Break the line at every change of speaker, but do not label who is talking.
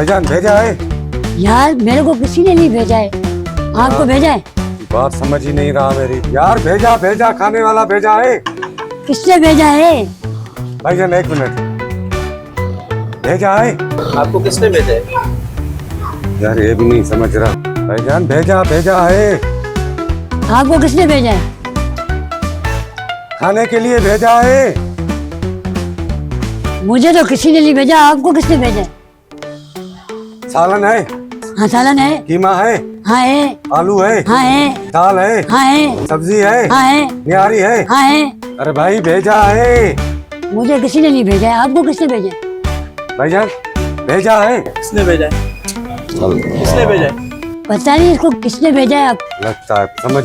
भाईजान भेजा है?
यार मेरे को किसी ने नहीं भेजा है, आपको भेजा है?
बात समझ ही नहीं रहा मेरी यार। भेजा भेजा, खाने वाला भेजा है।
किसने भेजा है?
भाईजान 1 मिनट, भेजा है?
आपको किसने भेजा है?
यार ये भी नहीं समझ रहा। भाईजान भेजा भेजा है,
आपको किसने भेजा है?
खाने के लिए भेजा है।
मुझे तो किसी ने नहीं भेजा, आपको किसने भेजा है?
सालन है,
हाँ सालन है।
कीमा है,
हाँ है।
आलू है,
हाँ है।
दाल है,
हाँ है।
सब्जी है,
हाँ है।
निहारी है।
हाँ है।
अरे भाई भेजा है।
मुझे किसी ने नहीं भेजा है, आपको किसने भेजा है?
भाईजान भेजा है।
किसने भेजा है? किसने भेजा है?
पता नहीं इसको किसने भेजा है। आप
लगता है समझ